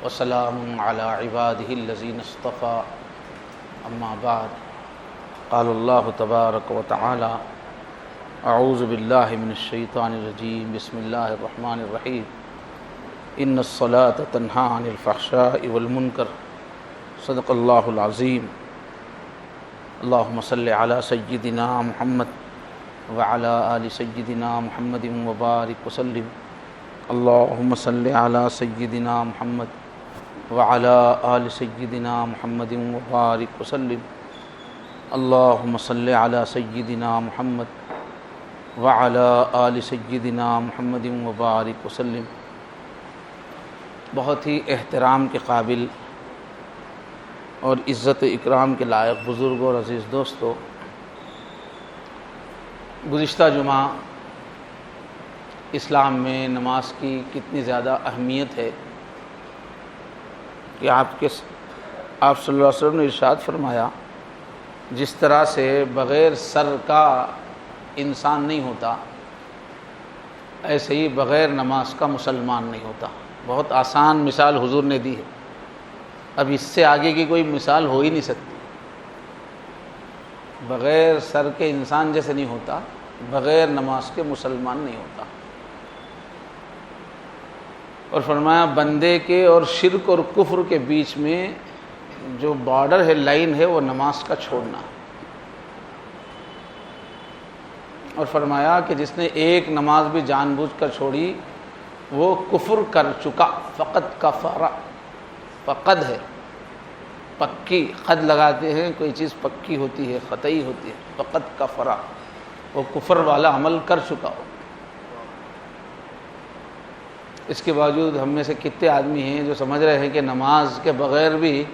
وسلام علی عباده الذین اصطفى اما بعد قال اللہ تبارک وتعالی اعوذ باللہ من الشیطان الرجیم بسم اللہ الرحمن الرحیم ان الصلاة تنہی عن الفحشاء والمنکر صدق اللہ العظیم اللہم صل علی سیدنا محمد وعلی آل سیدنا محمد وبارک وسلم اللہم صل علی سیدنا محمد وعلی آل سیدنا محمد وبارک وسلم اللہم صل علی سیدنا محمد وعلی آل سیدنا محمد وبارک وسلم۔ بہت ہی احترام کے قابل اور عزت و اکرام کے لائق بزرگ اور عزیز دوستو، گزشتہ جمعہ اسلام میں نماز کی کتنی زیادہ اہمیت ہے کہ آپ صلی اللہ علیہ وسلم نے ارشاد فرمایا، جس طرح سے بغیر سر کا انسان نہیں ہوتا، ایسے ہی بغیر نماز کا مسلمان نہیں ہوتا۔ بہت آسان مثال حضور نے دی ہے، اب اس سے آگے کی کوئی مثال ہو ہی نہیں سکتی۔ بغیر سر کے انسان جیسے نہیں ہوتا، بغیر نماز کے مسلمان نہیں ہوتا۔ اور فرمایا بندے کے اور شرک اور کفر کے بیچ میں جو بارڈر ہے، لائن ہے، وہ نماز کا چھوڑنا۔ اور فرمایا کہ جس نے ایک نماز بھی جان بوجھ کر چھوڑی وہ کفر کر چکا، فقط کفر، فقد ہے، پکی، قد لگاتے ہیں، کوئی چیز پکی ہوتی ہے، قطعی ہوتی ہے، فقط کفر، وہ کفر والا عمل کر چکا ہو۔ اس کے باوجود ہم میں سے کتنے آدمی ہیں جو سمجھ رہے ہیں کہ نماز کے بغیر بھی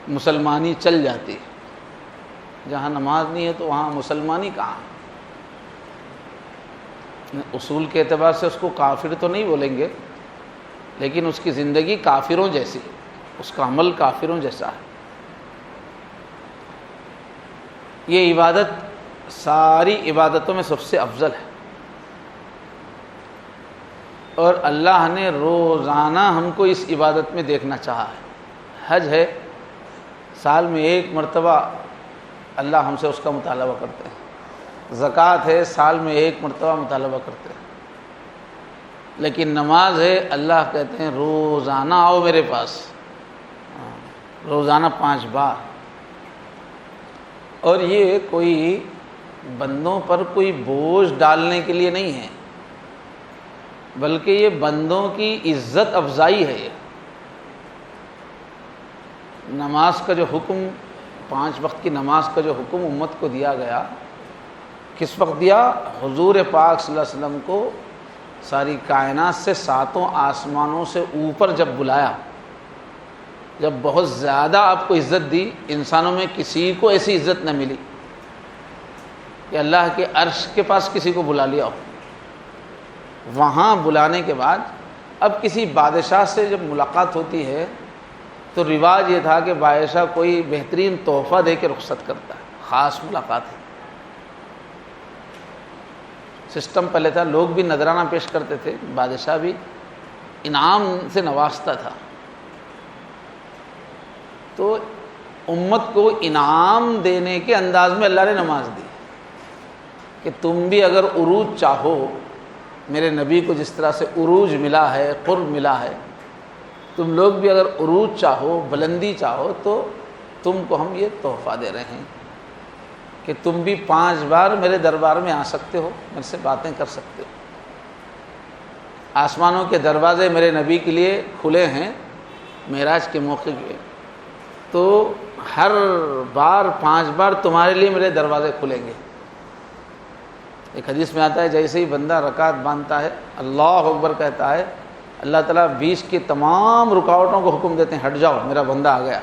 مسلمانی چل جاتی ہے۔ جہاں نماز نہیں ہے تو وہاں مسلمانی کہاں؟ اصول کے اعتبار سے اس کو کافر تو نہیں بولیں گے، لیکن اس کی زندگی کافروں جیسی ہے، اس کا عمل کافروں جیسا ہے۔ یہ عبادت ساری عبادتوں میں سب سے افضل ہے، اور اللہ نے روزانہ ہم کو اس عبادت میں دیکھنا چاہا ہے۔ حج ہے، سال میں ایک مرتبہ اللہ ہم سے اس کا مطالبہ کرتے ہیں۔ زکوٰۃ ہے، سال میں ایک مرتبہ مطالبہ کرتے ہیں۔ لیکن نماز ہے، اللہ کہتے ہیں روزانہ آؤ میرے پاس، روزانہ 5 بار۔ اور یہ کوئی بندوں پر کوئی بوجھ ڈالنے کے لیے نہیں ہے، بلکہ یہ بندوں کی عزت افزائی ہے۔ یہ نماز کا جو حکم، 5 وقت کی نماز کا جو حکم امت کو دیا گیا، کس وقت دیا؟ حضور پاک صلی اللہ علیہ وسلم کو ساری کائنات سے 7 آسمانوں سے اوپر جب بلایا، جب بہت زیادہ آپ کو عزت دی، انسانوں میں کسی کو ایسی عزت نہ ملی کہ اللہ کے عرش کے پاس کسی کو بلا لیا ہو۔ وہاں بلانے کے بعد اب کسی بادشاہ سے جب ملاقات ہوتی ہے تو رواج یہ تھا کہ بادشاہ کوئی بہترین تحفہ دے کے رخصت کرتا ہے، خاص ملاقات ہے۔ سسٹم پہلے تھا، لوگ بھی نذرانہ پیش کرتے تھے، بادشاہ بھی انعام سے نوازتا تھا۔ تو امت کو انعام دینے کے انداز میں اللہ نے نماز دی کہ تم بھی اگر عروج چاہو، میرے نبی کو جس طرح سے عروج ملا ہے، قرب ملا ہے، تم لوگ بھی اگر عروج چاہو، بلندی چاہو، تو تم کو ہم یہ تحفہ دے رہے ہیں کہ تم بھی 5 بار میرے دربار میں آ سکتے ہو، میرے سے باتیں کر سکتے ہو۔ آسمانوں کے دروازے میرے نبی کے لیے کھلے ہیں معراج کے موقع کے، تو ہر بار 5 بار تمہارے لیے میرے دروازے کھلیں گے۔ ایک حدیث میں آتا ہے جیسے ہی بندہ رکعت باندھتا ہے، اللہ اکبر کہتا ہے، اللہ تعالیٰ بیچ کی تمام رکاوٹوں کو حکم دیتے ہیں، ہٹ جاؤ، میرا بندہ آ گیا،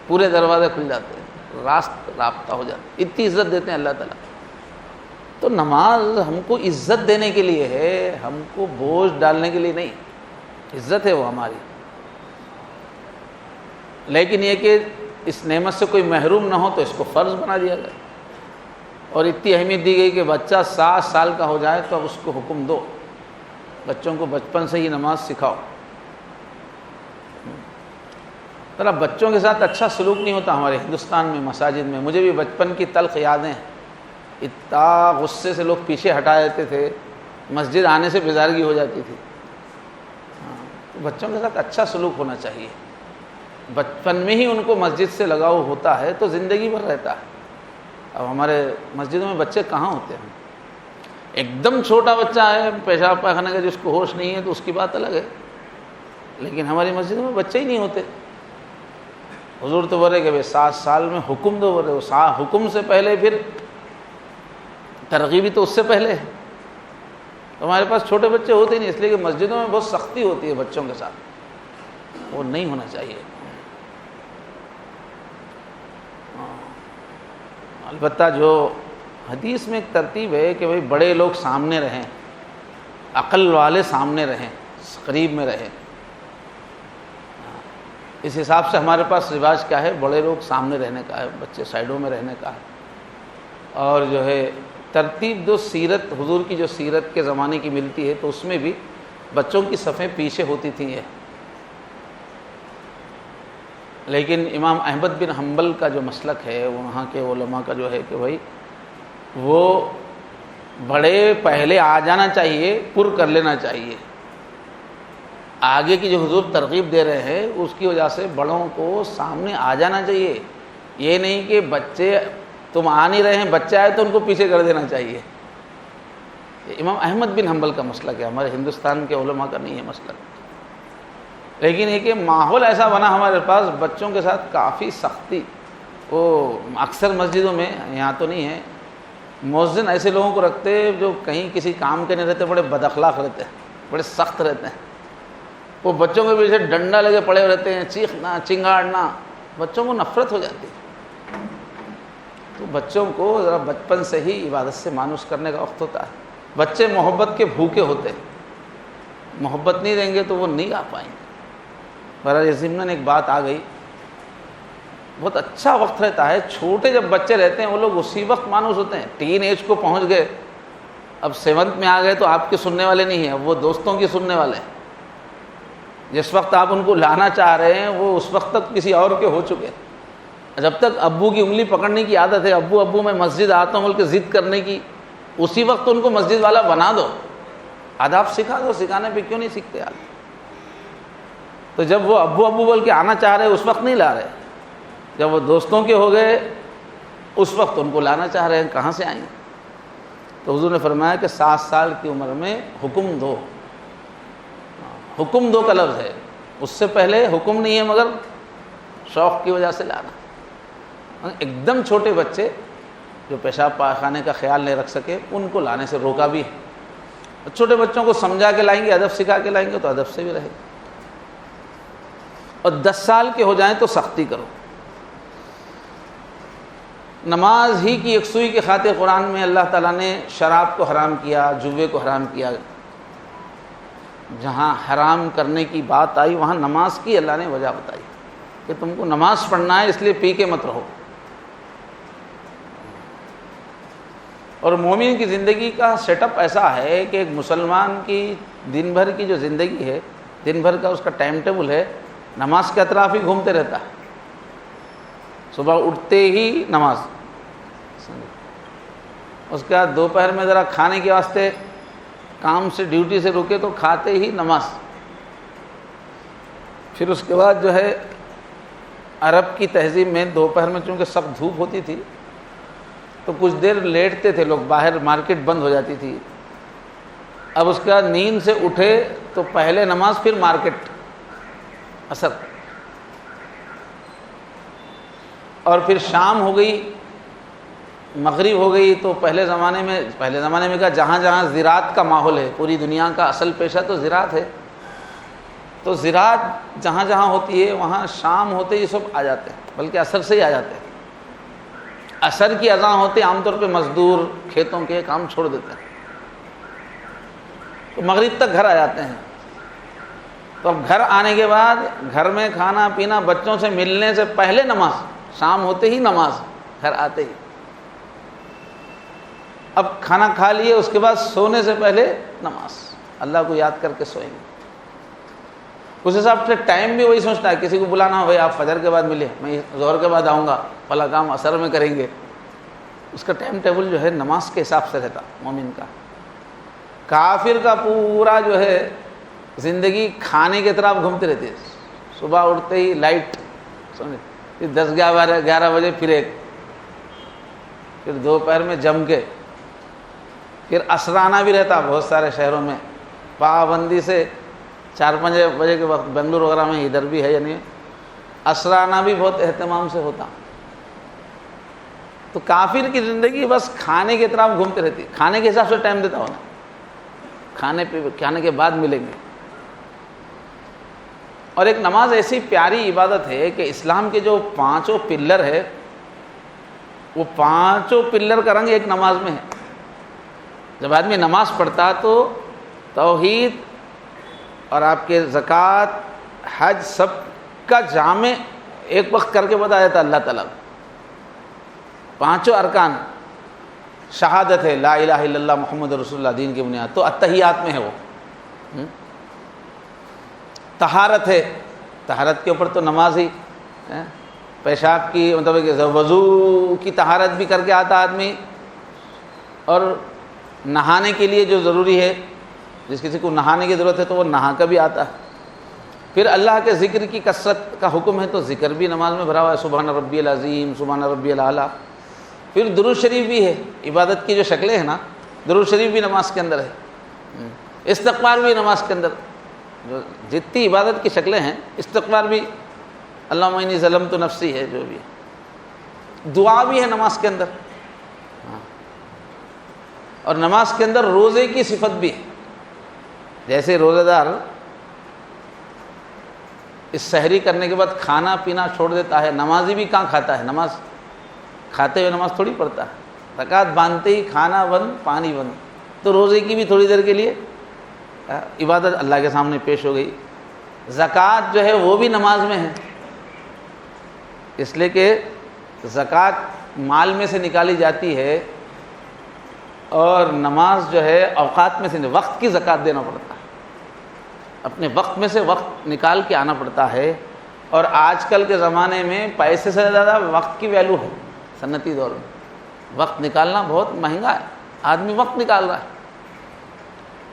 پورے دروازے کھل جاتے ہیں، رابطہ ہو جاتا ہے۔ اتنی عزت دیتے ہیں اللہ تعالیٰ۔ تو نماز ہم کو عزت دینے کے لیے ہے، ہم کو بوجھ ڈالنے کے لیے نہیں، عزت ہے وہ ہماری۔ لیکن یہ کہ اس نعمت سے کوئی محروم نہ ہو تو اس کو فرض بنا دیا گیا، اور اتنی اہمیت دی گئی کہ بچہ 7 سال کا ہو جائے تو اب اس کو حکم دو، بچوں کو بچپن سے ہی نماز سکھاؤ۔ ذرا بچوں کے ساتھ اچھا سلوک نہیں ہوتا ہمارے ہندوستان میں مساجد میں. مجھے بھی بچپن کی تلخ یادیں ہیں. اتنا غصے سے لوگ پیچھے ہٹا دیتے تھے, مسجد آنے سے بیزارگی ہو جاتی تھی. بچوں کے ساتھ اچھا سلوک ہونا چاہیے. بچپن میں ہی ان کو مسجد سے لگاؤ ہوتا ہے تو زندگی بھر رہتا ہے. اب ہمارے مسجدوں میں بچے کہاں ہوتے ہیں؟ ایک دم چھوٹا بچہ ہے پیشاب پاخانہ کا جس کو ہوش نہیں ہے تو اس کی بات الگ ہے, لیکن ہماری مسجدوں میں بچے ہی نہیں ہوتے. حضور تو بولے کہ 7 سال میں حکم دو, بولے حکم سے پہلے پھر ترغیبی تو اس سے پہلے ہے. تو ہمارے پاس چھوٹے بچے ہوتے ہی نہیں, اس لیے کہ مسجدوں میں بہت سختی ہوتی ہے بچوں کے ساتھ, وہ نہیں ہونا چاہیے. البتہ جو حدیث میں ایک ترتیب ہے کہ بھئی بڑے لوگ سامنے رہیں, عقل والے سامنے رہیں, قریب میں رہیں. اس حساب سے ہمارے پاس رواج کیا ہے, بڑے لوگ سامنے رہنے کا ہے, بچے سائڈوں میں رہنے کا ہے. اور جو ہے ترتیب جو سیرت حضور کی جو سیرت کے زمانے کی ملتی ہے تو اس میں بھی بچوں کی صفیں پیچھے ہوتی تھیں. لیکن امام احمد بن حنبل کا جو مسلک ہے وہاں کے علماء کا جو ہے کہ بھائی وہ بڑے پہلے آ جانا چاہیے, پر کر لینا چاہیے. آگے کی جو حضور ترغیب دے رہے ہیں اس کی وجہ سے بڑوں کو سامنے آ جانا چاہیے. یہ نہیں کہ بچے تم آ نہیں رہے ہیں, بچے آئے تو ان کو پیچھے کر دینا چاہیے. امام احمد بن حنبل کا مسلک ہے, ہمارے ہندوستان کے علماء کا نہیں ہے مسلک. لیکن یہ کہ ماحول ایسا بنا ہمارے پاس بچوں کے ساتھ کافی سختی. وہ اکثر مسجدوں میں, یہاں تو نہیں ہے, مؤذن ایسے لوگوں کو رکھتے جو کہیں کسی کام کے نہیں رہتے, بڑے بد اخلاق رہتے ہیں, بڑے سخت رہتے ہیں. وہ بچوں کے پیچھے ڈنڈا لگے پڑے رہتے ہیں, چیخنا چنگاڑنا, بچوں کو نفرت ہو جاتی ہے. تو بچوں کو ذرا بچپن سے ہی عبادت سے مانوس کرنے کا وقت ہوتا ہے. بچے محبت کے بھوکے ہوتے ہیں, محبت نہیں دیں گے تو وہ نہیں آ پائیں گے. برائے ضمن ایک بات آ گئی, بہت اچھا وقت رہتا ہے, چھوٹے جب بچے رہتے ہیں وہ لوگ اسی وقت مانوس ہوتے ہیں. ٹین ایج کو پہنچ گئے, اب 7th میں آ گئے تو آپ کے سننے والے نہیں ہیں, وہ دوستوں کی سننے والے ہیں. جس وقت آپ ان کو لانا چاہ رہے ہیں وہ اس وقت تک کسی اور کے ہو چکے ہیں. جب تک ابو کی انگلی پکڑنے کی عادت ہے, ابو میں مسجد آتا ہوں بول کے ضد کرنے کی, اسی وقت ان کو مسجد والا بنا دو, آداب سکھا دو. سکھانے پہ کیوں نہیں سیکھتے آپ؟ تو جب وہ ابو بول کے آنا چاہ رہے اس وقت نہیں لا رہے, جب وہ دوستوں کے ہو گئے اس وقت ان کو لانا چاہ رہے ہیں, کہاں سے آئیں گے؟ تو حضور نے فرمایا کہ 7 سال کی عمر میں حکم دو. حکم دو کا لفظ ہے, اس سے پہلے حکم نہیں ہے مگر شوق کی وجہ سے لانا. ایک دم چھوٹے بچے جو پیشاب پاخانے کا خیال نہیں رکھ سکے ان کو لانے سے روکا بھی ہے. چھوٹے بچوں کو سمجھا کے لائیں گے, ادب سکھا کے لائیں گے تو ادب سے بھی رہے. اور 10 سال کے ہو جائیں تو سختی کرو. نماز ہی کی یکسوئی کی خاطر قرآن میں اللہ تعالیٰ نے شراب کو حرام کیا, جوے کو حرام کیا. جہاں حرام کرنے کی بات آئی وہاں نماز کی اللہ نے وجہ بتائی کہ تم کو نماز پڑھنا ہے, اس لیے پی کے مت رہو. اور مومن کی زندگی کا سیٹ اپ ایسا ہے کہ ایک مسلمان کی دن بھر کی جو زندگی ہے, دن بھر کا اس کا ٹائم ٹیبل ہے, نماز کے اطراف ہی گھومتے رہتا ہے. صبح اٹھتے ہی نماز, اس کے بعد دوپہر میں ذرا کھانے کے واسطے کام سے ڈیوٹی سے رکے تو کھاتے ہی نماز. پھر اس کے بعد جو ہے عرب کی تہذیب میں دوپہر میں چونکہ سخت دھوپ ہوتی تھی تو کچھ دیر لیٹتے تھے لوگ, باہر مارکیٹ بند ہو جاتی تھی. اب اس کے بعد نیند سے اٹھے تو پہلے نماز پھر مارکیٹ, عصر, اور پھر شام ہو گئی, مغرب ہو گئی. تو پہلے زمانے میں کہا جہاں جہاں زراعت کا ماحول ہے, پوری دنیا کا اصل پیشہ تو زراعت ہے, تو زراعت جہاں جہاں ہوتی ہے وہاں شام ہوتے ہی سب آ جاتے ہیں, بلکہ عصر سے ہی آ جاتے ہیں. عصر کی اذان ہوتے عام طور پہ مزدور کھیتوں کے کام چھوڑ دیتے ہیں, تو مغرب تک گھر آ جاتے ہیں. تو اب گھر آنے کے بعد گھر میں کھانا پینا, بچوں سے ملنے سے پہلے نماز, شام ہوتے ہی نماز, گھر آتے ہی. اب کھانا کھا لیے, اس کے بعد سونے سے پہلے نماز, اللہ کو یاد کر کے سوئیں گے. اس حساب سے ٹائم بھی وہی سوچتا ہے. کسی کو بلانا ہو، بھائی آپ فجر کے بعد ملے، میں ظہر کے بعد آؤں گا، فلاں کام عصر میں کریں گے. اس کا ٹائم ٹیبل جو ہے نماز کے حساب سے رہتا مومن کا. کافر کا پورا جو ہے زندگی کھانے کی طرف گھومتی رہتی ہے. صبح اٹھتے ہی لائٹ سمجھے، پھر 10-11 بجے پھر ایک، پھر دوپہر میں جم کے، پھر عصرانہ بھی رہتا بہت سارے شہروں میں پابندی سے. 4-5 بجے کے وقت بنگلور وغیرہ میں ادھر بھی ہے، یعنی عصرانہ بھی بہت اہتمام سے ہوتا. تو کافر کی زندگی بس کھانے کی طرف گھومتی رہتی، کھانے کے حساب سے ٹائم دیتا ہونا، کھانے کے بعد ملیں گے. اور ایک نماز ایسی پیاری عبادت ہے کہ اسلام کے جو 5 پلر ہے، وہ 5 پلر کا رنگ ایک نماز میں ہے. جب آدمی نماز پڑھتا تو توحید اور آپ کے زکوٰۃ، حج، سب کا جامع ایک وقت کر کے بتایا تھا اللہ تعالیٰ. 5 ارکان، شہادت ہے لا الہ الا اللہ محمد رسول اللہ دین کی بنیاد، تو اتحیات میں ہے وہ. طہارت ہے، طہارت کے اوپر تو نماز ہی، پیشاب کی مطلب وضو کی طہارت بھی کر کے آتا آدمی، اور نہانے کے لیے جو ضروری ہے، جس کسی کو نہانے کی ضرورت ہے تو وہ نہا کا بھی آتا ہے. پھر اللہ کے ذکر کی کثرت کا حکم ہے تو ذکر بھی نماز میں بھرا ہوا ہے، سبحان ربی العظیم، سبحان ربی الاعلیٰ. پھر درود شریف بھی ہے. عبادت کی جو شکلیں ہیں نا، درود شریف بھی نماز کے اندر ہے، استغفار بھی نماز کے اندر. جو جتنی عبادت کی شکلیں ہیں، استغفار بھی، اللہم انی ظلمت نفسی ہے، جو بھی ہے. دعا بھی ہے نماز کے اندر. اور نماز کے اندر روزے کی صفت بھی ہے. جیسے روزہ دار اس سحری کرنے کے بعد کھانا پینا چھوڑ دیتا ہے، نمازی بھی کہاں کھاتا ہے؟ نماز کھاتے ہوئے نماز تھوڑی پڑھتا ہے. رکعت باندھتے ہی کھانا بند، پانی بند. تو روزے کی بھی تھوڑی دیر کے لیے عبادت اللہ کے سامنے پیش ہو گئی. زکوٰۃ جو ہے وہ بھی نماز میں ہے، اس لیے کہ زکوٰۃ مال میں سے نکالی جاتی ہے، اور نماز جو ہے اوقات میں سے، وقت کی زکوٰۃ دینا پڑتا ہے. اپنے وقت میں سے وقت نکال کے آنا پڑتا ہے. اور آج کل کے زمانے میں پیسے سے زیادہ وقت کی ویلو ہے. سنتی دور میں وقت نکالنا بہت مہنگا ہے، آدمی وقت نکال رہا ہے.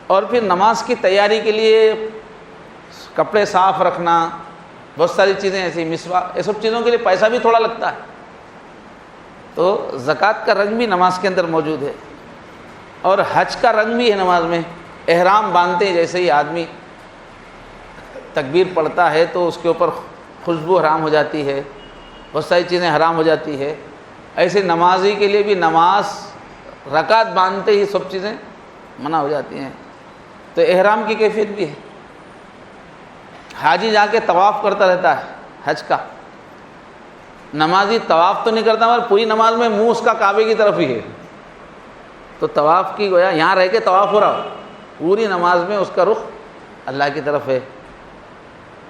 اور پھر نماز کی تیاری کے لیے کپڑے صاف رکھنا، بہت ساری چیزیں ایسی، مسواک، یہ سب چیزوں کے لیے پیسہ بھی تھوڑا لگتا ہے. تو زکوٰۃ کا رنگ بھی نماز کے اندر موجود ہے. اور حج کا رنگ بھی ہے نماز میں. احرام باندھتے ہیں، جیسے ہی آدمی تکبیر پڑھتا ہے تو اس کے اوپر خوشبو حرام ہو جاتی ہے، بہت ساری چیزیں حرام ہو جاتی ہے. ایسے نمازی کے لیے بھی نماز رکعت باندھتے ہی سب چیزیں منع ہو جاتی ہیں. تو احرام کی کیفیت بھی ہے. حاجی جا کے طواف کرتا رہتا ہے حج کا، نمازی طواف تو نہیں کرتا مگر پوری نماز میں منہ اس کا کعبے کی طرف ہی ہے. تو طواف کی گویا یہاں رہ کے طواف ہو رہا ہو، پوری نماز میں اس کا رخ اللہ کی طرف ہے.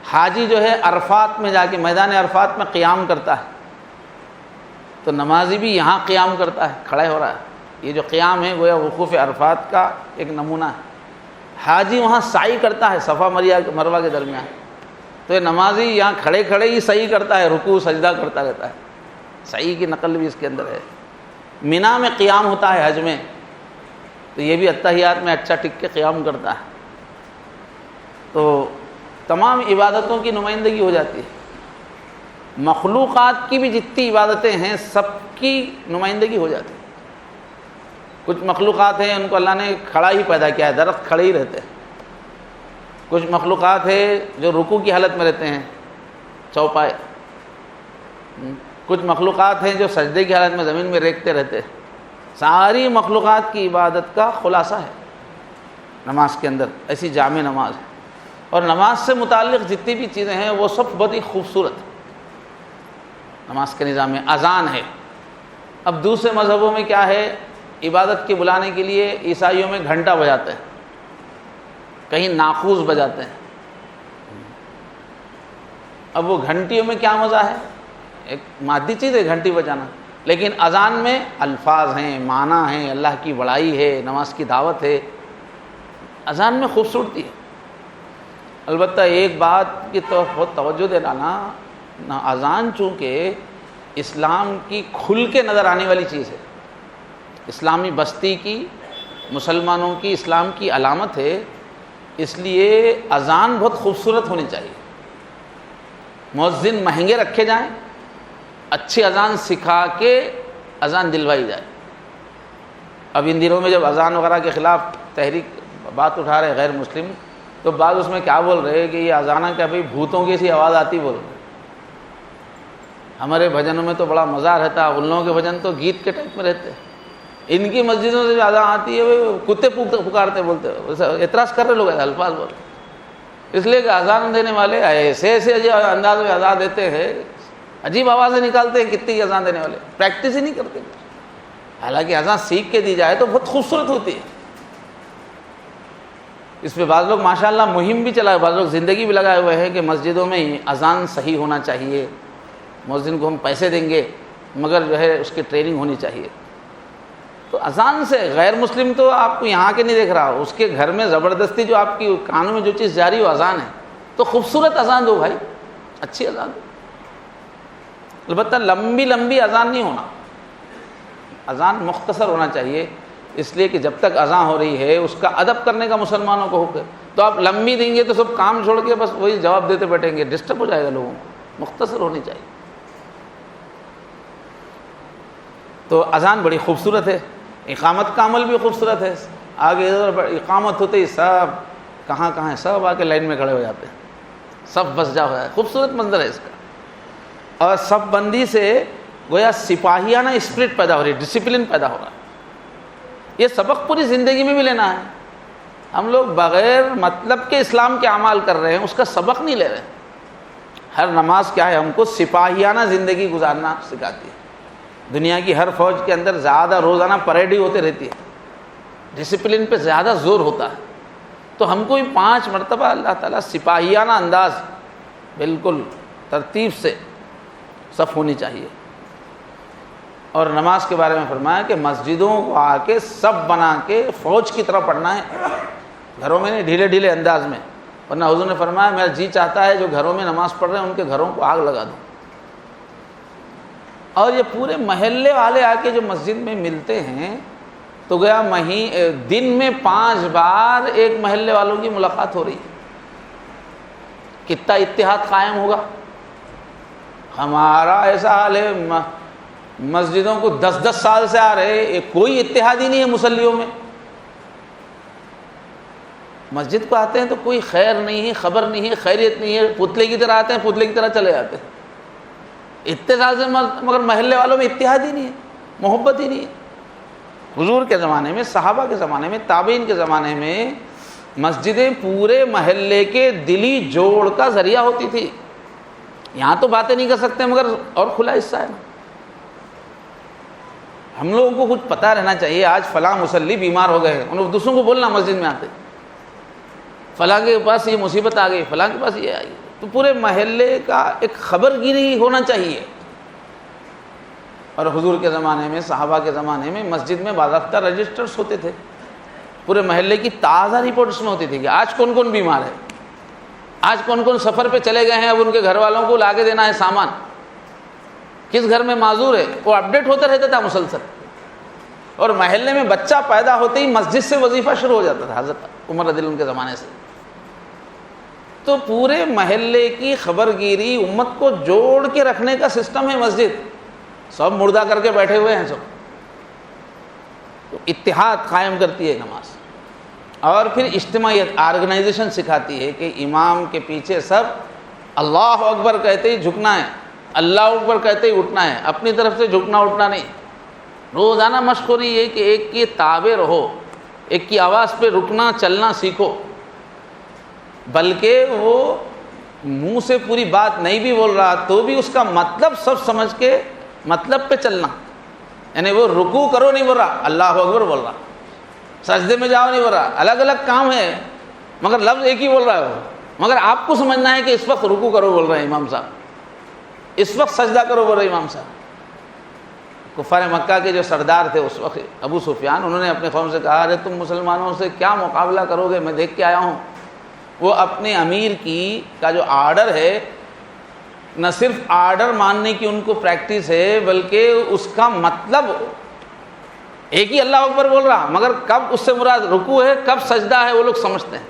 حاجی جو ہے عرفات میں جا کے میدان عرفات میں قیام کرتا ہے، تو نمازی بھی یہاں قیام کرتا ہے، کھڑا ہو رہا ہے. یہ جو قیام ہے گویا وقوف عرفات کا ایک نمونہ ہے. حاجی وہاں سعی کرتا ہے صفا مروہ کے درمیان، تو یہ نمازی یہاں کھڑے کھڑے ہی سعی کرتا ہے، رکوع سجدہ کرتا رہتا ہے. سعی کی نقل بھی اس کے اندر ہے. مینا میں قیام ہوتا ہے حج میں، تو یہ بھی اتحیات میں اچھا ٹک کے قیام کرتا ہے. تو تمام عبادتوں کی نمائندگی ہو جاتی ہے. مخلوقات کی بھی جتنی عبادتیں ہیں سب کی نمائندگی ہو جاتی ہے. کچھ مخلوقات ہیں ان کو اللہ نے کھڑا ہی پیدا کیا ہے، درخت کھڑے ہی رہتے ہیں. کچھ مخلوقات ہیں جو رکوع کی حالت میں رہتے ہیں، چوپائے. کچھ مخلوقات ہیں جو سجدے کی حالت میں زمین میں ریکتے رہتے ہیں. ساری مخلوقات کی عبادت کا خلاصہ ہے نماز کے اندر. ایسی جامع نماز ہے. اور نماز سے متعلق جتنی بھی چیزیں ہیں وہ سب بہت ہی خوبصورت ہے. نماز کے نظام میں اذان ہے. اب دوسرے مذہبوں میں کیا ہے، عبادت کے بلانے کے لیے عیسائیوں میں گھنٹہ بجاتے ہیں، کہیں ناقوس بجاتے ہیں. اب وہ گھنٹیوں میں کیا مزہ ہے؟ ایک مادی چیز ہے گھنٹی بجانا، لیکن اذان میں الفاظ ہیں، معنی ہیں، اللہ کی بڑائی ہے، نماز کی دعوت ہے. اذان میں خوبصورتی ہے. البتہ ایک بات کی تو بہت توجہ دینا نا، اذان چونکہ اسلام کی کھل کے نظر آنے والی چیز ہے، اسلامی بستی کی، مسلمانوں کی اسلام کی علامت ہے، اس لیے اذان بہت خوبصورت ہونی چاہیے۔ مؤذن مہنگے رکھے جائیں، اچھی اذان سکھا کے اذان دلوائی جائے۔ اب ان دنوں میں جب اذان وغیرہ کے خلاف تحریک بات اٹھا رہے غیر مسلم، تو بعض اس میں کیا بول رہے ہیں کہ یہ اذانہ کیا بھئی بھوتوں کی سی آواز آتی بول رہے۔ ہمارے بھجنوں میں تو بڑا مزہ رہتا ہے، ان لوگوں کے بھجن تو گیت کے ٹائپ میں رہتے ہیں، ان کی مسجدوں سے جو اذان آتی ہے وہ کتے پکارتے بولتے، اعتراض کر رہے لوگ الفاظ بول رہے، اس لیے کہ اذان دینے والے ایسے ایسے عجیب انداز میں اذان دیتے ہیں، عجیب آوازیں نکالتے ہیں، کتنی اذان دینے والے پریکٹس ہی نہیں کرتے۔ حالانکہ اذان سیکھ کے دی جائے تو بہت خوبصورت ہوتی ہے۔ اس پہ بعض لوگ ماشاءاللہ مہم بھی چلائے، بعض لوگ زندگی بھی لگائے ہوئے ہیں کہ مسجدوں میں اذان صحیح ہونا چاہیے، مؤذن کو ہم پیسے دیں گے مگر جو ہے اس کی ٹریننگ ہونی چاہیے۔ تو اذان سے غیر مسلم تو آپ کو یہاں کے نہیں دیکھ رہا، اس کے گھر میں زبردستی جو آپ کی کانوں میں جو چیز جاری ہو اذان ہے، تو خوبصورت اذان دو بھائی، اچھی اذان دو۔ البتہ لمبی لمبی اذان نہیں ہونا، اذان مختصر ہونا چاہیے، اس لیے کہ جب تک اذان ہو رہی ہے اس کا ادب کرنے کا مسلمانوں کو حکم ہے۔ تو آپ لمبی دیں گے تو سب کام چھوڑ کے بس وہی جواب دیتے بیٹھیں گے، ڈسٹرب ہو جائے گا لوگوں کو، مختصر ہونی چاہیے۔ تو اذان بڑی خوبصورت ہے، اقامت کا عمل بھی خوبصورت ہے۔ آگے ادھر اقامت ہوتے ہی سب کہاں کہاں سب آ کے لائن میں کھڑے ہو جاتے ہیں، سب بس جا ہوا ہے، خوبصورت منظر ہے اس کا۔ اور سب بندی سے گویا سپاہیانہ اسپرٹ پیدا ہو رہی ہے، ڈسپلن پیدا ہو رہا ہے۔ یہ سبق پوری زندگی میں بھی لینا ہے۔ ہم لوگ بغیر مطلب کے اسلام کے اعمال کر رہے ہیں، اس کا سبق نہیں لے رہے۔ ہر نماز کیا ہے، ہم کو سپاہیانہ زندگی گزارنا سکھاتی ہے۔ دنیا کی ہر فوج کے اندر زیادہ روزانہ پریڈ ہی ہوتے رہتی ہے، ڈسپلن پہ زیادہ زور ہوتا ہے۔ تو ہم کو بھی 5 مرتبہ اللہ تعالیٰ سپاہیانہ انداز بالکل ترتیب سے صف ہونی چاہیے۔ اور نماز کے بارے میں فرمایا کہ مسجدوں کو آ کے سب بنا کے فوج کی طرح پڑھنا ہے، گھروں میں نہیں، ڈھیلے ڈھیلے انداز میں، ورنہ حضور نے فرمایا میرا جی چاہتا ہے جو گھروں میں نماز پڑھ رہے ہیں ان کے گھروں کو آگ لگا دوں۔ اور یہ پورے محلے والے آ کے جو مسجد میں ملتے ہیں تو گیا دن میں 5 بار ایک محلے والوں کی ملاقات ہو رہی ہے، کتنا اتحاد قائم ہوگا۔ ہمارا ایسا حال ہے، مسجدوں کو 10 سال سے آ رہے، کوئی اتحاد ہی نہیں ہے مسلیوں میں۔ مسجد کو آتے ہیں تو کوئی خیر نہیں ہے، خبر نہیں ہے، خیریت نہیں ہے، پتلے کی طرح آتے ہیں، پتلے کی طرح چلے جاتے ہیں، اتنے سال سے، مگر محلے والوں میں اتحاد ہی نہیں ہے، محبت ہی نہیں ہے۔ حضور کے زمانے میں، صحابہ کے زمانے میں، تابعین کے زمانے میں مسجدیں پورے محلے کے دلی جوڑ کا ذریعہ ہوتی تھی۔ یہاں تو باتیں نہیں کر سکتے مگر اور کھلا حصہ ہے۔ ہم لوگوں کو کچھ پتہ رہنا چاہیے، آج فلاں مصلی بیمار ہو گئے، انہوں دوسروں کو بولنا مسجد میں آتے، فلاں کے پاس یہ مصیبت آ گئی، فلاں کے پاس یہ آئی، تو پورے محلے کا ایک خبر گیری ہونا چاہیے۔ اور حضور کے زمانے میں، صحابہ کے زمانے میں مسجد میں باضابطہ رجسٹرز ہوتے تھے، پورے محلے کی تازہ رپورٹ اس میں ہوتی تھی کہ آج کون کون بیمار ہے، آج کون کون سفر پہ چلے گئے ہیں، اب ان کے گھر والوں کو لا کے دینا ہے سامان، کس گھر میں معذور ہے، وہ اپڈیٹ ہوتا رہتا تھا مسلسل۔ اور محلے میں بچہ پیدا ہوتے ہی مسجد سے وظیفہ شروع ہو جاتا تھا حضرت عمر رضی اللہ عنہ کے زمانے سے۔ تو پورے محلے کی خبر گیری، امت کو جوڑ کے رکھنے کا سسٹم ہے مسجد، سب مردہ کر کے بیٹھے ہوئے ہیں سب۔ تو اتحاد قائم کرتی ہے نماز، اور پھر اجتماعیت، آرگنائزیشن سکھاتی ہے کہ امام کے پیچھے سب اللہ اکبر کہتے ہی جھکنا ہے، اللہ اکبر کہتے ہی اٹھنا ہے، اپنی طرف سے جھکنا اٹھنا نہیں۔ روزانہ مشق ہو رہی ہے کہ ایک کی تابع رہو، ایک کی آواز پہ رکنا چلنا سیکھو، بلکہ وہ منہ سے پوری بات نہیں بھی بول رہا تو بھی اس کا مطلب سب سمجھ کے مطلب پہ چلنا، یعنی وہ رکوع کرو نہیں بول رہا، اللہ اکبر بول رہا، سجدے میں جاؤ نہیں بول رہا، الگ الگ کام ہے مگر لفظ ایک ہی بول رہا ہے وہ، مگر آپ کو سمجھنا ہے کہ اس وقت رکوع کرو بول رہے ہیں امام صاحب، اس وقت سجدہ کرو بول رہے ہیں امام صاحب۔ کفار مکہ کے جو سردار تھے اس وقت، ابو سفیان، انہوں نے اپنے قوم سے کہا ارے تم مسلمانوں سے کیا مقابلہ کرو گے، میں دیکھ کے آیا ہوں وہ اپنے امیر کا جو آرڈر ہے، نہ صرف آرڈر ماننے کی ان کو پریکٹس ہے، بلکہ اس کا مطلب ایک ہی اللہ اکبر بول رہا، مگر کب اس سے مراد رکوع ہے، کب سجدہ ہے، وہ لوگ سمجھتے ہیں۔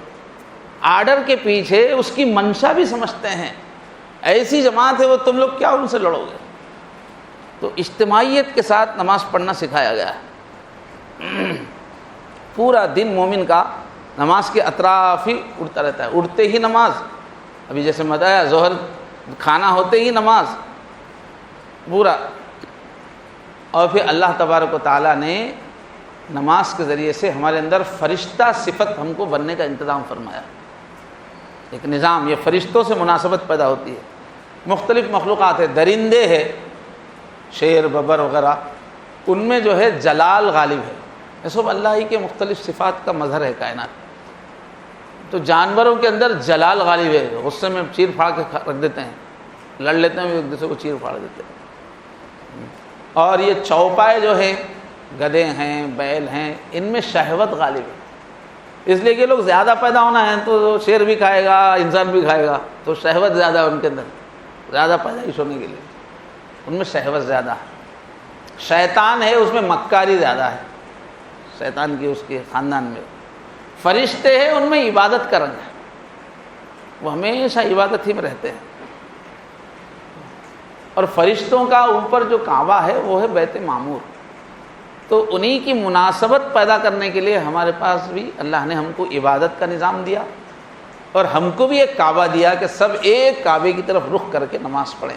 آرڈر کے پیچھے اس کی منشا بھی سمجھتے ہیں۔ ایسی جماعت ہے وہ، تم لوگ کیا ان سے لڑو گے؟ تو اجتماعیت کے ساتھ نماز پڑھنا سکھایا گیا ہے۔ پورا دن مومن کا نماز کے اطراف ہی اڑتا رہتا ہے، اڑتے ہی نماز، ابھی جیسے بتایا ظہر کھانا ہوتے ہی نماز پورا۔ اور پھر اللہ تبارک و تعالیٰ نے نماز کے ذریعے سے ہمارے اندر فرشتہ صفت ہم کو بننے کا انتظام فرمایا، ایک نظام، یہ فرشتوں سے مناسبت پیدا ہوتی ہے۔ مختلف مخلوقات ہے، درندے ہے، شیر ببر وغیرہ، ان میں جو ہے جلال غالب ہے، یہ سب اللہ ہی کے مختلف صفات کا مظہر ہے کائنات۔ تو جانوروں کے اندر جلال غالب ہے، غصے میں چیر پھاڑ کے رکھ دیتے ہیں، لڑ لیتے ہیں، ایک دوسرے کو چیر پھاڑ دیتے ہیں۔ اور یہ چوپائے جو ہے، گدھے ہیں، بیل ہیں، ان میں شہوت غالب ہے، اس لیے کہ لوگ زیادہ پیدا ہونا ہے تو شیر بھی کھائے گا، انسان بھی کھائے گا، تو شہوت زیادہ ہے ان کے اندر، زیادہ پیدائش ہونے کے لیے ان میں شہوت زیادہ ہے۔ شیطان ہے، اس میں مکاری زیادہ ہے، شیطان کی اس کے خاندان میں۔ فرشتے ہیں، ان میں عبادت کا رنگ ہے، وہ ہمیشہ عبادت ہی میں رہتے ہیں۔ اور فرشتوں کا اوپر جو کعبہ ہے وہ ہے بیت معمور، تو انہی کی مناسبت پیدا کرنے کے لیے ہمارے پاس بھی اللہ نے ہم کو عبادت کا نظام دیا، اور ہم کو بھی ایک کعبہ دیا کہ سب ایک کعبے کی طرف رخ کر کے نماز پڑھیں۔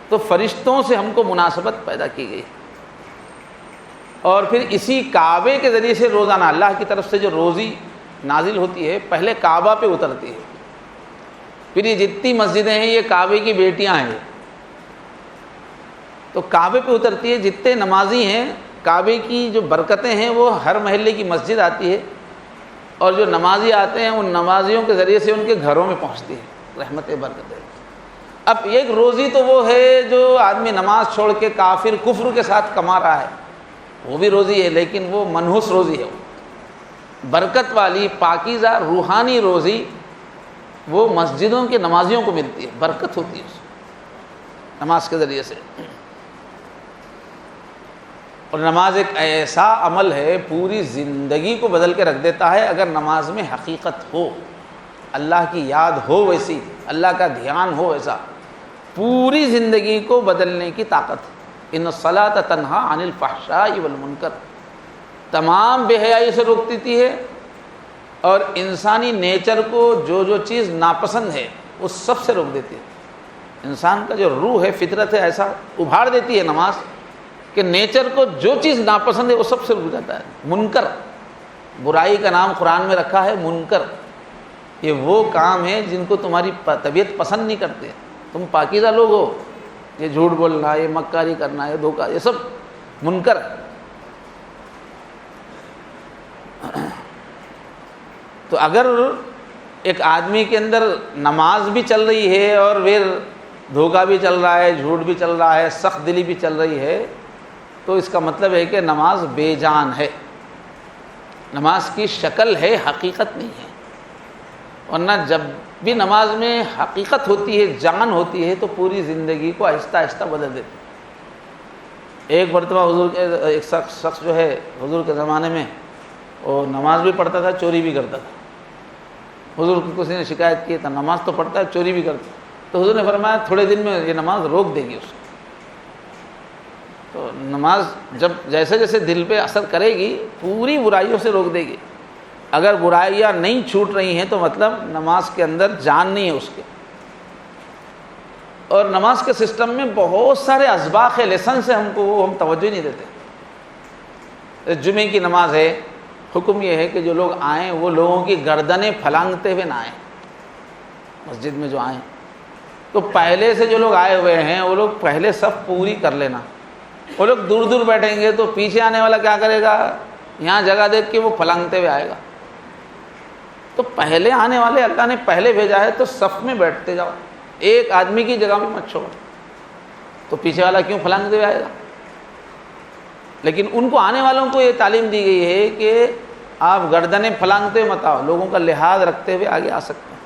تو فرشتوں سے ہم کو مناسبت پیدا کی گئی، اور پھر اسی کعبے کے ذریعے سے روزانہ اللہ کی طرف سے جو روزی نازل ہوتی ہے، پہلے کعبہ پہ اترتی ہے، پھر یہ جتنی مسجدیں ہیں یہ کعبے کی بیٹیاں ہیں، تو کعبے پہ اترتی ہے۔ جتنے نمازی ہیں، کعبے کی جو برکتیں ہیں وہ ہر محلے کی مسجد آتی ہے، اور جو نمازی آتے ہیں ان نمازیوں کے ذریعے سے ان کے گھروں میں پہنچتی ہے رحمتیں، برکتیں۔ اب ایک روزی تو وہ ہے جو آدمی نماز چھوڑ کے کافر کفر کے ساتھ کما رہا ہے، وہ بھی روزی ہے، لیکن وہ منحوس روزی ہے، وہ برکت والی پاکیزہ روحانی روزی وہ مسجدوں کے نمازیوں کو ملتی ہے، برکت ہوتی ہے اس نماز کے ذریعے سے۔ اور نماز ایک ایسا عمل ہے پوری زندگی کو بدل کے رکھ دیتا ہے، اگر نماز میں حقیقت ہو، اللہ کی یاد ہو ویسی، اللہ کا دھیان ہو ویسا، پوری زندگی کو بدلنے کی طاقت ہے۔ ان الصلاۃ تنہا عن الفحشاء والمنکر، تمام بے حیائی سے روک دیتی ہے، اور انسانی نیچر کو جو چیز ناپسند ہے وہ سب سے روک دیتی ہے۔ انسان کا جو روح ہے، فطرت ہے، ایسا ابھار دیتی ہے نماز کہ نیچر کو جو چیز ناپسند ہے وہ سب سے رک جاتا ہے۔ منکر، برائی کا نام قرآن میں رکھا ہے منکر، یہ وہ کام ہے جن کو تمہاری طبیعت پسند نہیں کرتے، تم پاکیزہ لوگ ہو، یہ جھوٹ بولنا، یہ مکاری کرنا، یہ دھوکہ، یہ سب منکر۔ تو اگر ایک آدمی کے اندر نماز بھی چل رہی ہے اور پھر دھوکہ بھی چل رہا ہے، جھوٹ بھی چل رہا ہے، سخت دلی بھی چل رہی ہے، تو اس کا مطلب ہے کہ نماز بے جان ہے، نماز کی شکل ہے، حقیقت نہیں ہے۔ ورنہ جب بھی نماز میں حقیقت ہوتی ہے، جان ہوتی ہے، تو پوری زندگی کو آہستہ آہستہ بدل دیتی ہے۔ ایک مرتبہ حضور کے ایک شخص جو ہے حضور کے زمانے میں، وہ نماز بھی پڑھتا تھا، چوری بھی کرتا تھا۔ حضور کو کسی نے شکایت کی، تھا نماز تو پڑھتا ہے، چوری بھی کرتا ہے، تو حضور نے فرمایا تھوڑے دن میں یہ نماز روک دے گی اس کو۔ تو نماز جب جیسے جیسے دل پہ اثر کرے گی، پوری برائیوں سے روک دے گی۔ اگر برائیاں نہیں چھوٹ رہی ہیں تو مطلب نماز کے اندر جان نہیں ہے اس کے۔ اور نماز کے سسٹم میں بہت سارے اسباق ہے، لیسنس ہے، ہم کو وہ ہم توجہ نہیں دیتے۔ جمعے کی نماز ہے، حکم یہ ہے کہ جو لوگ آئیں وہ لوگوں کی گردنیں پھلانگتے ہوئے نہ آئیں، مسجد میں جو آئیں تو پہلے سے جو لوگ آئے ہوئے ہیں وہ لوگ پہلے صف پوری کر لینا۔ وہ لوگ دور دور بیٹھیں گے تو پیچھے آنے والا کیا کرے گا، یہاں جگہ دیکھ کے وہ پھلانگتے ہوئے آئے گا۔ تو پہلے آنے والے اللہ نے پہلے بھیجا ہے تو صف میں بیٹھتے جاؤ، ایک آدمی کی جگہ بھی مت چھوڑو، تو پیچھے والا کیوں پھلانگتے ہوئے آئے گا۔ لیکن ان کو آنے والوں کو یہ تعلیم دی گئی ہے کہ آپ گردنیں پھلانگتے ہوئے مت آؤ، لوگوں کا لحاظ رکھتے ہوئے آگے آ سکتے ہیں۔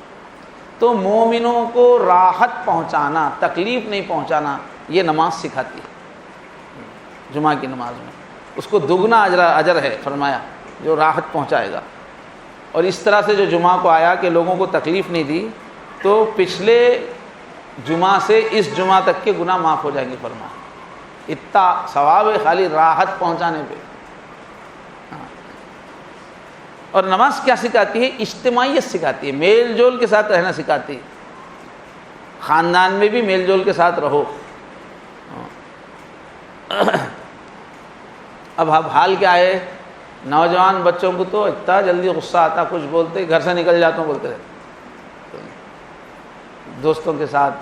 تو مومنوں کو راحت پہنچانا، تکلیف نہیں پہنچانا، یہ نماز سکھاتی ہے۔ جمعہ کی نماز میں اس کو دگنا اجر ہے فرمایا، جو راحت پہنچائے گا۔ اور اس طرح سے جو جمعہ کو آیا کہ لوگوں کو تکلیف نہیں دی، تو پچھلے جمعہ سے اس جمعہ تک کے گناہ معاف ہو جائیں گے فرمایا۔ اتنا ثواب ہے خالی راحت پہنچانے پہ۔ اور نماز کیا سکھاتی ہے؟ اجتماعیت سکھاتی ہے، میل جول کے ساتھ رہنا سکھاتی ہے۔ خاندان میں بھی میل جول کے ساتھ رہو۔ اب حال کیا ہے، نوجوان بچوں کو تو اتنا جلدی غصہ آتا، کچھ بولتے گھر سے نکل جاتا ہوں بولتے رہتے، دوستوں کے ساتھ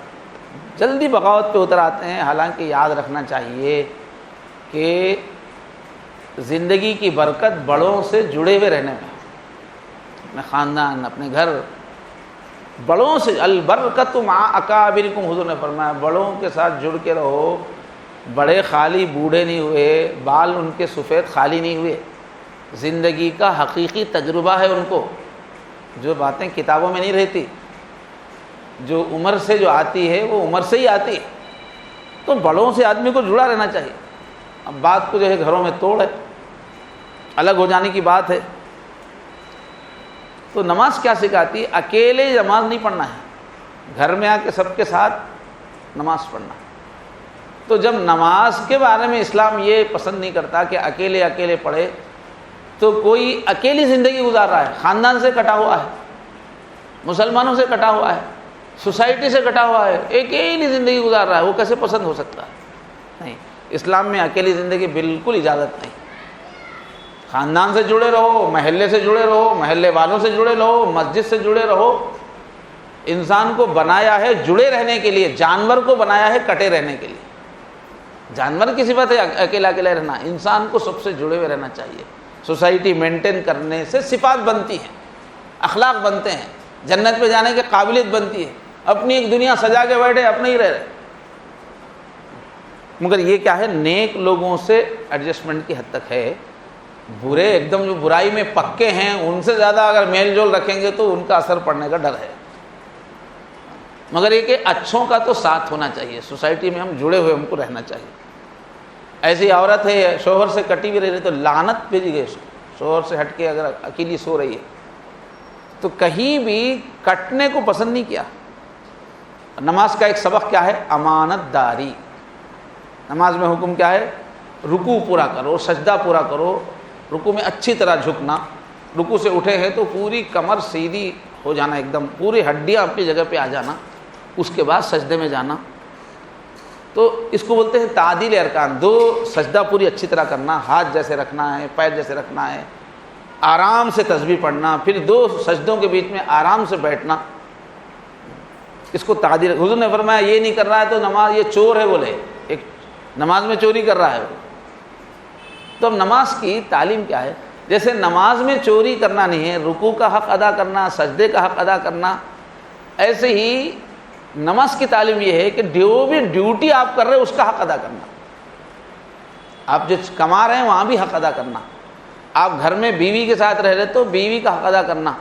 جلدی بغاوت پہ اتر آتے ہیں۔ حالانکہ یاد رکھنا چاہیے کہ زندگی کی برکت بڑوں سے جڑے ہوئے رہنے میں، اپنے خاندان، اپنے گھر، بڑوں سے، البرکت مع اکابرکم، حضور نے فرمایا بڑوں کے ساتھ جڑ کے رہو۔ بڑے خالی بوڑھے نہیں ہوئے، بال ان کے سفید خالی نہیں ہوئے، زندگی کا حقیقی تجربہ ہے ان کو، جو باتیں کتابوں میں نہیں رہتی، جو عمر سے جو آتی ہے وہ عمر سے ہی آتی ہے۔ تو بڑوں سے آدمی کو جڑا رہنا چاہیے۔ اب بات کو جو ہے گھروں میں توڑ ہے، الگ ہو جانے کی بات ہے۔ تو نماز کیا سکھاتی ہے؟ اکیلے نماز نہیں پڑھنا ہے، گھر میں آ کے سب کے ساتھ نماز پڑھنا ہے۔ تو جب نماز کے بارے میں اسلام یہ پسند نہیں کرتا کہ اکیلے پڑھے، تو کوئی اکیلی زندگی گزار رہا ہے، خاندان سے کٹا ہوا ہے، مسلمانوں سے کٹا ہوا ہے، سوسائٹی سے کٹا ہوا ہے، اکیلی زندگی گزار رہا ہے، وہ کیسے پسند ہو سکتا ہے؟ نہیں، اسلام میں اکیلی زندگی بالکل اجازت نہیں۔ خاندان سے جڑے رہو، محلے سے جڑے رہو، محلے والوں سے جڑے رہو، مسجد سے جڑے رہو۔ انسان کو بنایا ہے جڑے رہنے کے لیے، جانور کو بنایا ہے کٹے رہنے کے لیے۔ جانور کی صفت ہے اکیلا رہنا، انسان کو سب سے جڑے ہوئے رہنا چاہیے۔ سوسائٹی مینٹین کرنے سے صفات بنتی ہیں، اخلاق بنتے ہیں، جنت پہ جانے کی قابلیت بنتی ہے۔ اپنی ایک دنیا سجا کے بیٹھے، اپنے ہی رہ رہے، مگر یہ کیا ہے، نیک لوگوں سے ایڈجسٹمنٹ کی حد تک ہے۔ برے ایک دم جو برائی میں پکے ہیں، ان سے زیادہ اگر میل جول رکھیں گے تو ان کا اثر پڑنے کا ڈر ہے۔ مگر یہ کہ اچھوں کا تو ساتھ ہونا چاہیے، سوسائٹی میں ہم جڑے ہوئے ہم کو رہنا چاہیے۔ ایسی عورت ہے شوہر سے کٹی ہوئی رہ رہی تو لعنت بھیجی گئی، شوہر سے ہٹ کے اگر اکیلی سو رہی ہے تو کہیں بھی کٹنے کو پسند نہیں کیا۔ نماز کا ایک سبق کیا ہے؟ امانت داری۔ نماز میں حکم کیا ہے؟ رکوع پورا کرو، سجدہ پورا کرو، رکوع میں اچھی طرح جھکنا، رکوع سے اٹھے ہیں تو پوری کمر سیدھی ہو جانا، ایک دم پوری ہڈیاں اپنی جگہ پہ آ جانا، اس کے بعد سجدے میں جانا۔ تو اس کو بولتے ہیں تعدیل ارکان۔ دو سجدہ پوری اچھی طرح کرنا، ہاتھ جیسے رکھنا ہے، پیر جیسے رکھنا ہے، آرام سے تسبیح پڑھنا، پھر دو سجدوں کے بیچ میں آرام سے بیٹھنا، اس کو تعدیل۔ حضور نے فرمایا یہ نہیں کر رہا ہے تو نماز، یہ چور ہے، بولے ایک نماز میں چوری کر رہا ہے۔ تو اب نماز کی تعلیم کیا ہے؟ جیسے نماز میں چوری کرنا نہیں ہے، رکوع کا حق ادا کرنا، سجدے کا حق ادا کرنا، ایسے ہی نماز کی تعلیم یہ ہے کہ جو بھی ڈیوٹی آپ کر رہے ہیں اس کا حق ادا کرنا۔ آپ جو کما رہے ہیں وہاں بھی حق ادا کرنا۔ آپ گھر میں بیوی کے ساتھ رہ رہے تو بیوی کا حق ادا کرنا،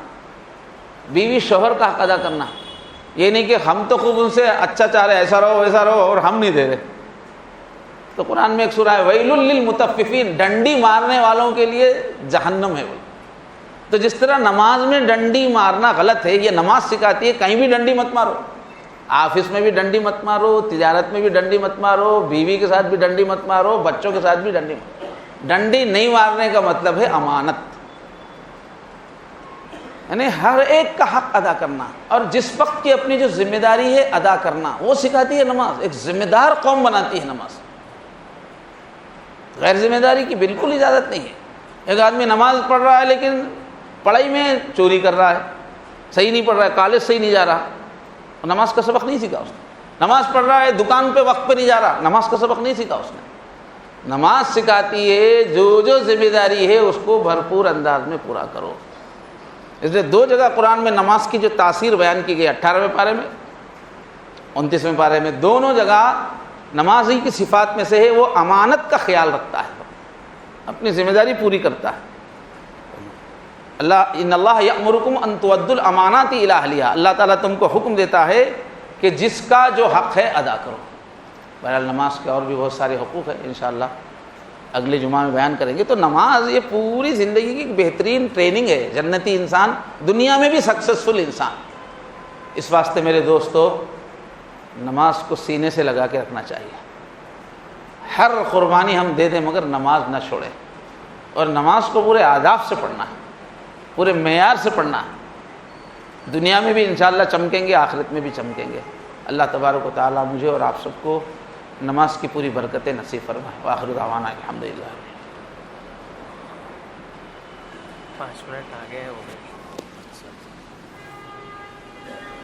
بیوی شوہر کا حق ادا کرنا۔ یہ نہیں کہ ہم تو خوب ان سے اچھا چاہ رہے، ایسا رہو ویسا رہو، اور ہم نہیں دے رہے۔ تو قرآن میں ایک سورہ ہے ویل للمطففین، ڈنڈی مارنے والوں کے لیے جہنم ہے۔ تو جس طرح نماز میں ڈنڈی مارنا غلط ہے، یہ نماز سکھاتی ہے کہیں بھی ڈنڈی مت مارو، آفس میں بھی ڈنڈی مت مارو، تجارت میں بھی ڈنڈی مت مارو، بیوی کے ساتھ بھی ڈنڈی مت مارو، بچوں کے ساتھ بھی ڈنڈی مت مارو۔ ڈنڈی نہیں مارنے کا مطلب ہے امانت، یعنی ہر ایک کا حق ادا کرنا، اور جس وقت کی اپنی جو ذمہ داری ہے ادا کرنا، وہ سکھاتی ہے نماز۔ ایک ذمہ دار قوم بناتی ہے نماز، غیر ذمہ داری کی بالکل اجازت نہیں ہے۔ ایک آدمی نماز پڑھ رہا ہے لیکن پڑھائی میں چوری کر رہا ہے، صحیح نہیں پڑھ رہا ہے، کالج صحیح نہیں جا رہا، نماز کا سبق نہیں سیکھا اس نے۔ نماز پڑھ رہا ہے، دکان پہ وقت پہ نہیں جا رہا، نماز کا سبق نہیں سیکھا اس نے۔ نماز سکھاتی ہے جو ذمہ داری ہے اس کو بھرپور انداز میں پورا کرو۔ اس لیے دو جگہ قرآن میں نماز کی جو تاثیر بیان کی گئی، 18ویں پارے میں، 29ویں پارے میں، دونوں جگہ نماز ہی کی صفات میں سے ہے وہ امانت کا خیال رکھتا ہے، اپنی ذمہ داری پوری کرتا ہے۔ اللہ ان اللہ یأمرکم ان تؤدوا الامانات الی اہلھا، اللہ تعالیٰ تم کو حکم دیتا ہے کہ جس کا جو حق ہے ادا کرو۔ بہرحال نماز کے اور بھی بہت سارے حقوق ہیں، انشاءاللہ اگلے جمعہ میں بیان کریں گے۔ تو نماز یہ پوری زندگی کی ایک بہترین ٹریننگ ہے، جنتی انسان، دنیا میں بھی سکسیسفل انسان۔ اس واسطے میرے دوستو نماز کو سینے سے لگا کے رکھنا چاہیے، ہر قربانی ہم دے دیں مگر نماز نہ چھوڑیں، اور نماز کو پورے آداب سے پڑھنا ہے، پورے معیار سے پڑھنا ہے۔ دنیا میں بھی انشاءاللہ چمکیں گے، آخرت میں بھی چمکیں گے۔ اللہ تبارک و تعالیٰ مجھے اور آپ سب کو نماز کی پوری برکتیں نصیب فرمائے۔ وآخر دعوانا الحمدللہ۔ 5 منٹ آگے ہو گئے۔